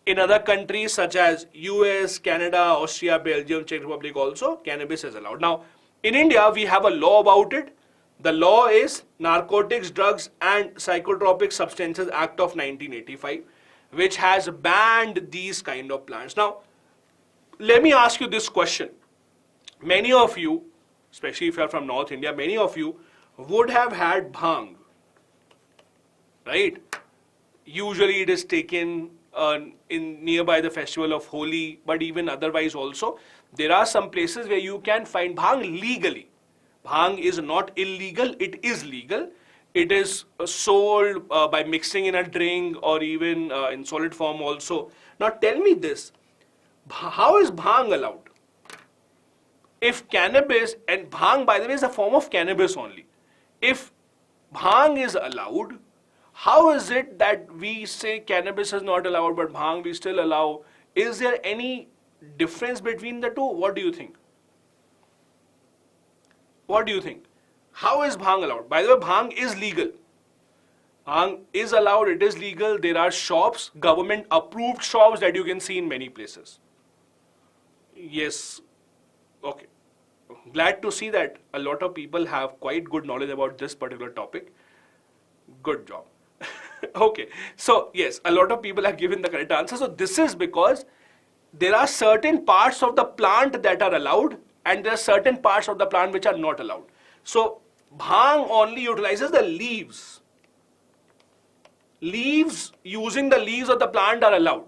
In other countries such as US, Canada, Austria, Belgium, Czech Republic also, cannabis is allowed. Now, in India, we have a law about it. The law is Narcotics, Drugs and Psychotropic Substances Act of 1985, which has banned these kind of plants. Now, let me ask you this question. Many of you, especially if you are from North India, many of you would have had bhang, right? Usually it is taken in nearby the festival of Holi, but even otherwise also, there are some places where you can find bhang legally. Bhang is not illegal, it is legal. It is sold by mixing in a drink or even in solid form also. Now tell me this, how is bhang allowed? If cannabis, and bhang by the way is a form of cannabis only. If bhang is allowed, how is it that we say cannabis is not allowed but bhang we still allow? Is there any difference between the two? What do you think? What do you think? How is bhang allowed? By the way, bhang is legal. Bhang is allowed, it is legal. There are shops, government approved shops that you can see in many places. Yes. Okay. Glad to see that a lot of people have quite good knowledge about this particular topic. Good job. Okay. So, yes, a lot of people have given the correct answer. So, this is because there are certain parts of the plant that are allowed and there are certain parts of the plant which are not allowed. So, bhang only utilizes the leaves. leaves, using the leaves of the plant are allowed.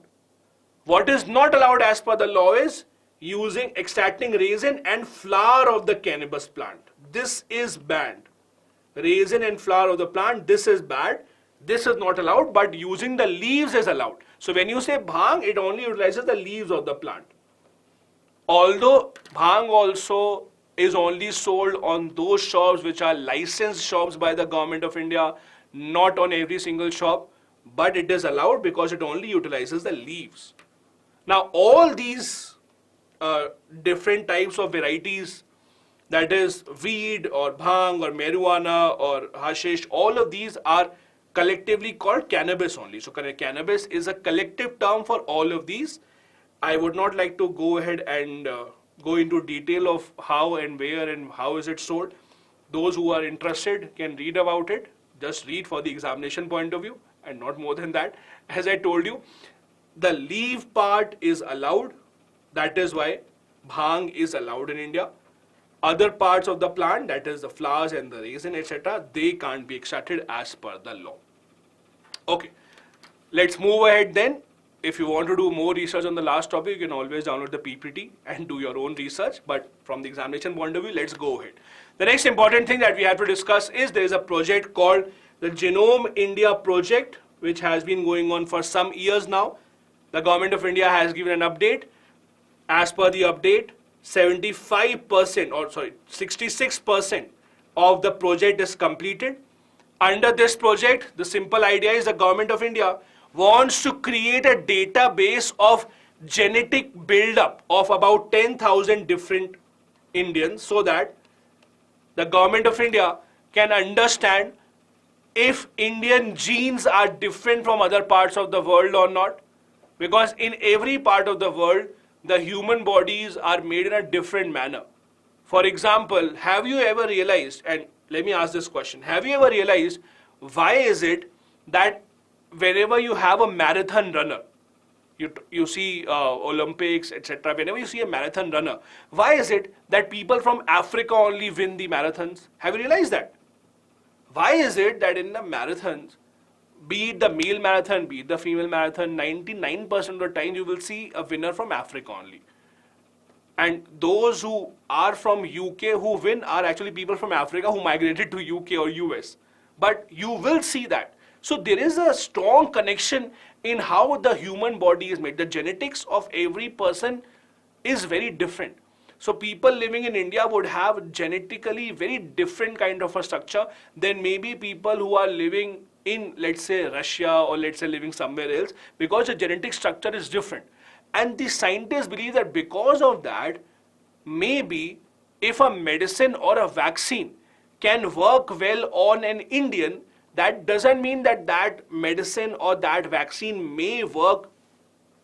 What is not allowed as per the law is extracting resin and flower of the cannabis plant. This is banned. Resin and flower of the plant, this is bad. This is not allowed, but using the leaves is allowed. So when you say bhang, it only utilizes the leaves of the plant. Although bhang also is only sold on those shops which are licensed shops by the government of India, not on every single shop, but it is allowed because it only utilizes the leaves. Now all these different types of varieties, that is weed or bhang or marijuana or hashish, all of these are collectively called cannabis only. So cannabis is a collective term for all of these. I would not like to go ahead and go into detail of how and where and how is it sold. Those who are interested can read about it. Just read for the examination point of view and not more than that. As I told you, the leaf part is allowed. That is why bhang is allowed in India. Other parts of the plant, that is the flowers and the resin, etc., they can't be extracted as per the law. Okay, let's move ahead then. If you want to do more research on the last topic, you can always download the PPT and do your own research. But from the examination point of view, let's go ahead. The next important thing that we have to discuss is there is a project called the Genome India project, which has been going on for some years now. The government of India has given an update. As per the update, 66% of the project is completed. Under this project, the simple idea is the government of India wants to create a database of genetic buildup of about 10,000 different Indians, so that the government of India can understand if Indian genes are different from other parts of the world or not. Because in every part of the world, the human bodies are made in a different manner. For example, have you ever realized, and let me ask this question, have you ever realized why is it that whenever you have a marathon runner, you see Olympics, etc., whenever you see a marathon runner, why is it that people from Africa only win the marathons? Have you realized that? Why is it that in the marathons, be it the male marathon, be it the female marathon, 99% of the time you will see a winner from Africa only. And those who are from UK who win are actually people from Africa who migrated to UK or US. But you will see that. So there is a strong connection in how the human body is made. The genetics of every person is very different. So people living in India would have genetically very different kind of a structure than maybe people who are living in, let's say, Russia, or let's say living somewhere else, because the genetic structure is different. And the scientists believe that because of that, maybe if a medicine or a vaccine can work well on an Indian, that doesn't mean that that medicine or that vaccine may work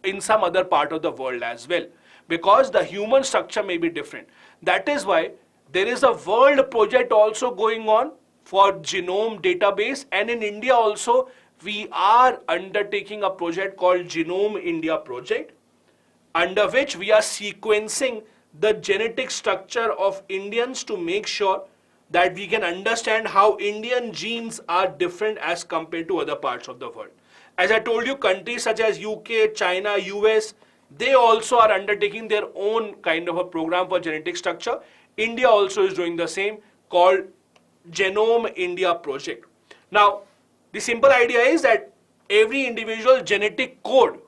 in some other part of the world as well, because the human structure may be different. That is why there is a world project also going on for genome database, and in India also we are undertaking a project called Genome India project, under which we are sequencing the genetic structure of Indians to make sure that we can understand how Indian genes are different as compared to other parts of the world. As I told you, countries such as UK, China, US, they also are undertaking their own kind of a program for genetic structure. India also is doing the same, called Genome India project. Now, the simple idea is that every individual genetic code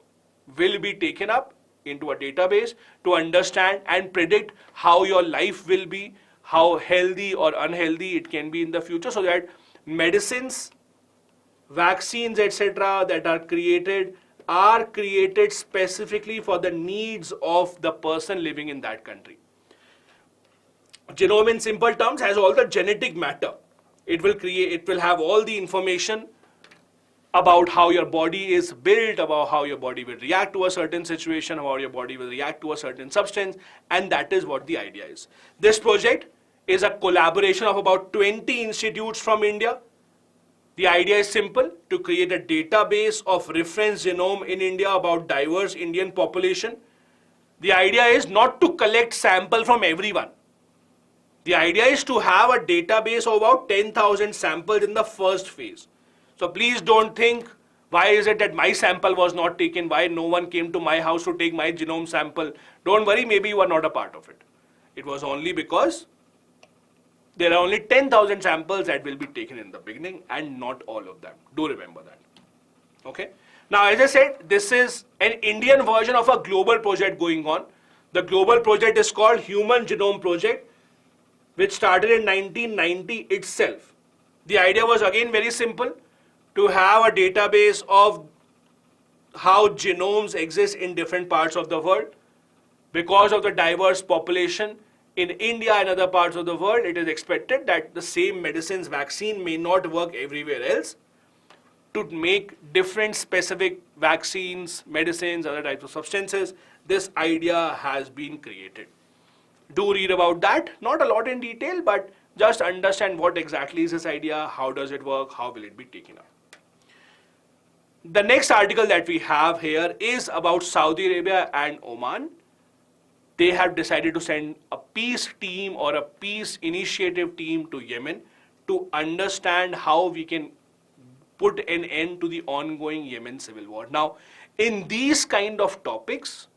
will be taken up into a database to understand and predict how your life will be, how healthy or unhealthy it can be in the future, so that medicines, vaccines, etc. that are created specifically for the needs of the person living in that country. Genome in simple terms has all the genetic matter. It will have all the information about how your body is built, about how your body will react to a certain situation, how your body will react to a certain substance, and that is what the idea is. This project is a collaboration of about 20 institutes from India. The idea is simple: to create a database of reference genome in India about diverse Indian population. The idea is not to collect sample from everyone. The idea is to have a database of about 10,000 samples in the first phase. So please don't think Why is it that my sample was not taken? Why no one came to my house to take my genome sample? Don't worry, maybe you are not a part of it. It was only because there are only 10,000 samples that will be taken in the beginning and not all of them. Do remember that. Okay. Now, as I said, this is an Indian version of a global project going on. The global project is called Human Genome Project, which started in 1990 itself. The idea was again very simple, to have a database of how genomes exist in different parts of the world. Because of the diverse population in India and other parts of the world, it is expected that the same medicines, vaccine may not work everywhere else. To make different specific vaccines, medicines, other types of substances, this idea has been created. Do read about that, not a lot in detail, but just understand what exactly is this idea, how does it work, how will it be taken up. The next article that we have here is about Saudi Arabia and Oman. They have decided to send a peace team or a peace initiative team to Yemen to understand how we can put an end to the ongoing Yemen civil war. Now, in these kind of topics,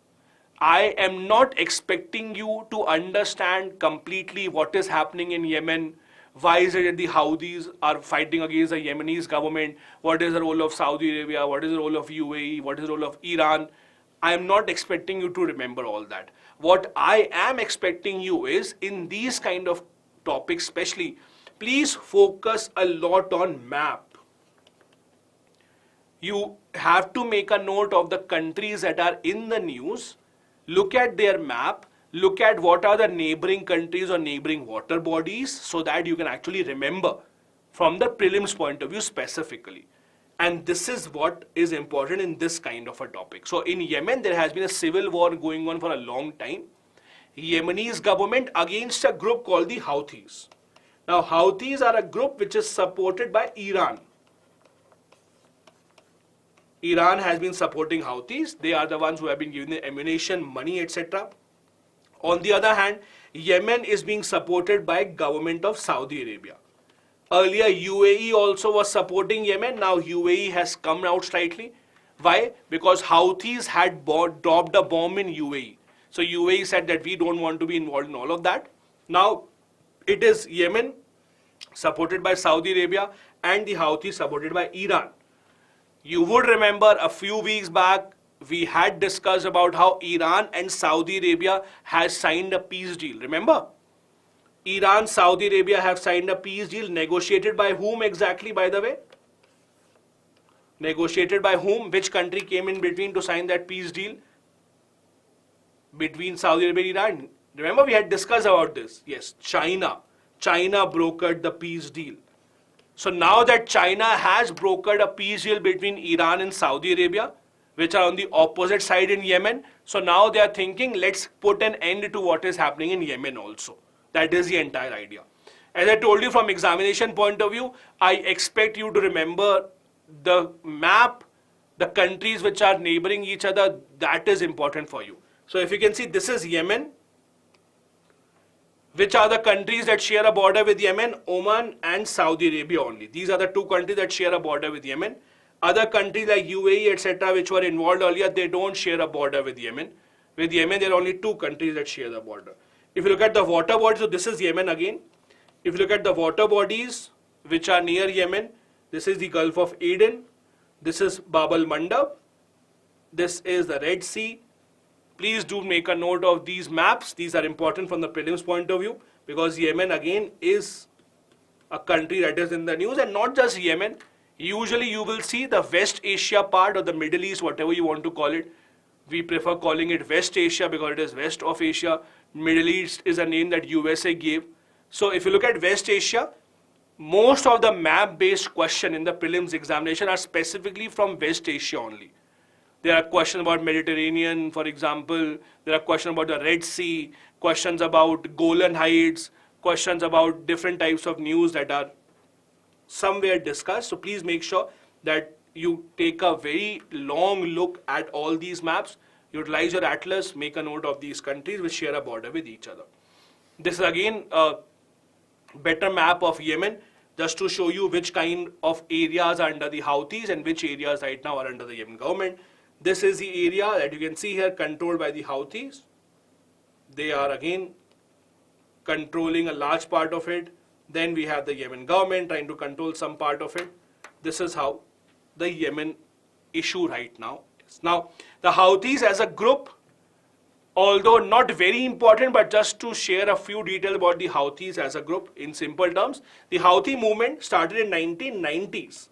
I am not expecting you to understand completely what is happening in Yemen. Why is it that the Houthis are fighting against the Yemenis government? What is the role of Saudi Arabia? What is the role of UAE? What is the role of Iran? I am not expecting you to remember all that. What I am expecting you is, in these kind of topics especially, please focus a lot on map. You have to make a note of the countries that are in the news, look at their map, look at what are the neighboring countries or neighboring water bodies, so that you can actually remember from the prelims point of view specifically. And this is what is important in this kind of a topic. So in Yemen, there has been a civil war going on for a long time. Yemenis government against a group called the Houthis. Now, Houthis are a group which is supported by Iran. Iran has been supporting Houthis. They are the ones who have been giving the ammunition, money, etc. On the other hand, Yemen is being supported by government of Saudi Arabia. Earlier, UAE also was supporting Yemen. Now, UAE has come out slightly. Why? Because Houthis had dropped a bomb in UAE. So, UAE said that we don't want to be involved in all of that. Now, it is Yemen supported by Saudi Arabia and the Houthis supported by Iran. You would remember a few weeks back, we had discussed about how Iran and Saudi Arabia has signed a peace deal. Remember? Iran, Saudi Arabia have signed a peace deal negotiated by whom exactly, by the way? Negotiated by whom? Which country came in between to sign that peace deal? Between Saudi Arabia and Iran. Remember, we had discussed about this. Yes, China. China brokered the peace deal. So now that China has brokered a peace deal between Iran and Saudi Arabia, which are on the opposite side in Yemen, so now they are thinking, let's put an end to what is happening in Yemen also. That is the entire idea. As I told you, from examination point of view, I expect you to remember the map, the countries which are neighboring each other. That is important for you. So if you can see, this is Yemen. Which are the countries that share a border with Yemen? Oman and Saudi Arabia only. These are the two countries that share a border with Yemen. Other countries like UAE, etc., which were involved earlier, they don't share a border with Yemen. With Yemen, there are only two countries that share the border. If you look at the water bodies, so this is Yemen again. If you look at the water bodies which are near Yemen, this is the Gulf of Aden, this is Bab al-Mandab, this is the Red Sea. Please do make a note of these maps. These are important from the prelims point of view, because Yemen again is a country that is in the news, and not just Yemen. Usually you will see the West Asia part or the Middle East, whatever you want to call it. We prefer calling it West Asia because it is west of Asia. Middle East is a name that USA gave. So if you look at West Asia, most of the map-based questions in the prelims examination are specifically from West Asia only. There are questions about Mediterranean, for example. There are questions about the Red Sea, questions about Golan Heights, questions about different types of news that are somewhere discussed. So please make sure that you take a very long look at all these maps, utilize your atlas, make a note of these countries which share a border with each other. This is again a better map of Yemen. just to show you which kind of areas are under the Houthis and which areas right now are under the Yemen government. This is the area that you can see here controlled by the Houthis. They are again controlling a large part of it. Then we have the Yemen government trying to control some part of it. This is how the Yemen issue right now is. Now, the Houthis as a group, although not very important, but just to share a few details about the Houthis as a group in simple terms, the Houthi movement started in 1990s.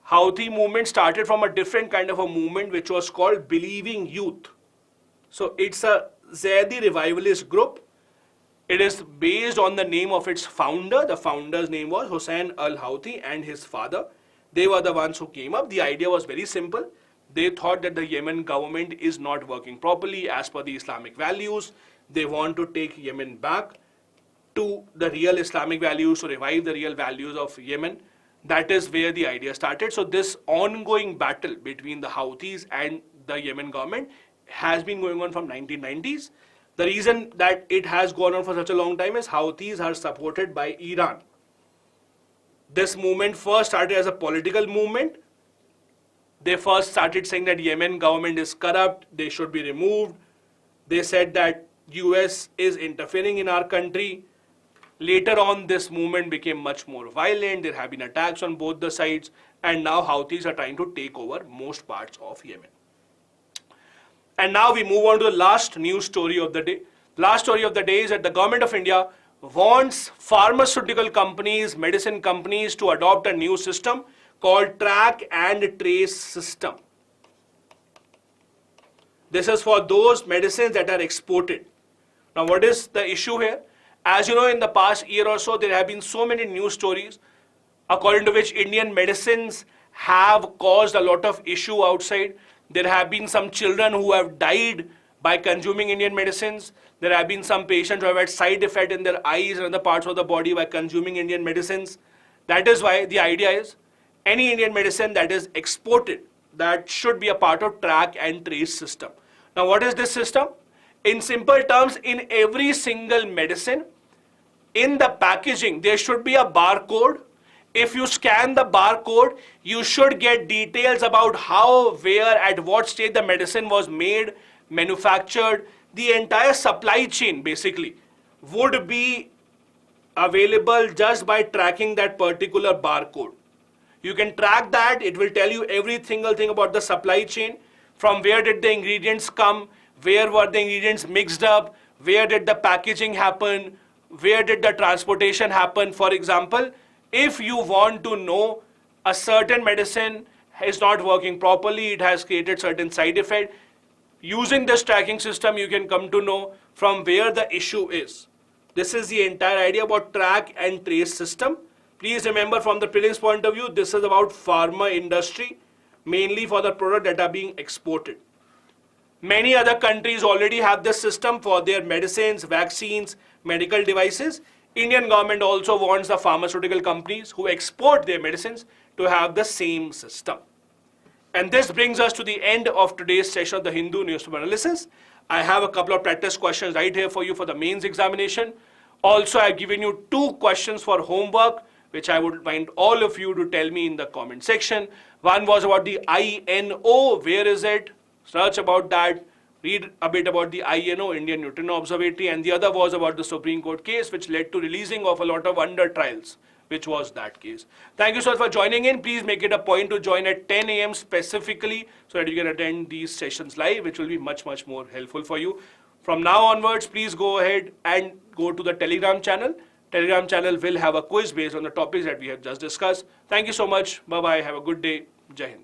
Houthi movement started from a different kind of a movement which was called Believing Youth. So it's a Zaidi revivalist group. It is based on the name of its founder. The founder's name was Hussein al-Houthi and his father. They were the ones who came up. The idea was very simple. They thought that the Yemen government is not working properly as per the Islamic values. They want to take Yemen back to the real Islamic values, to revive the real values of Yemen. That is where the idea started. So this ongoing battle between the Houthis and the Yemen government has been going on from 1990s. The reason that it has gone on for such a long time is Houthis are supported by Iran. This movement first started as a political movement. They first started saying that Yemen government is corrupt, they should be removed. They said that US is interfering in our country. Later on, this movement became much more violent. There have been attacks on both the sides, and now Houthis are trying to take over most parts of Yemen. And now we move on to the last news story of the day. Last story of the day is that the government of India wants pharmaceutical companies, medicine companies to adopt a new system called track and trace system. This is for those medicines that are exported. Now, what is the issue here? As you know, in the past year or so, there have been so many news stories according to which Indian medicines have caused a lot of issue outside. There have been some children who have died by consuming Indian medicines. There have been some patients who have had side effect in their eyes and other parts of the body by consuming Indian medicines. That is why the idea is any Indian medicine that is exported, that should be a part of track and trace system. Now, what is this system? In simple terms, in every single medicine, in the packaging, there should be a barcode. If you scan the barcode, you should get details about how, where, at what stage the medicine was made, manufactured. The entire supply chain basically would be available just by tracking that particular barcode. You can track that. It will tell you every single thing about the supply chain. From where did the ingredients come? Where were the ingredients mixed up? Where did the packaging happen? Where did the transportation happen? For example, if you want to know a certain medicine is not working properly, it has created certain side effect, using this tracking system, you can come to know from where the issue is. This is the entire idea about track and trace system. Please remember, from the prelims point of view, this is about pharma industry, mainly for the product that are being exported. Many other countries already have this system for their medicines, vaccines, medical devices. Indian government also wants the pharmaceutical companies who export their medicines to have the same system. And this brings us to the end of today's session of the Hindu Newspaper Analysis. I have a couple of practice questions right here for you for the mains examination. Also, I've given you 2 questions for homework, which I would want all of you to tell me in the comment section. One was about the INO, where is it? Search about that. Read a bit about the INO, Indian Neutrino Observatory, and the other was about the Supreme Court case, which led to releasing of a lot of under trials, which was that case. Thank you so much for joining in. Please make it a point to join at 10 a.m. specifically so that you can attend these sessions live, which will be much, much more helpful for you. From now onwards, please go ahead and go to the Telegram channel. Telegram channel will have a quiz based on the topics that we have just discussed. Thank you so much. Bye-bye. Have a good day. Jai Hind.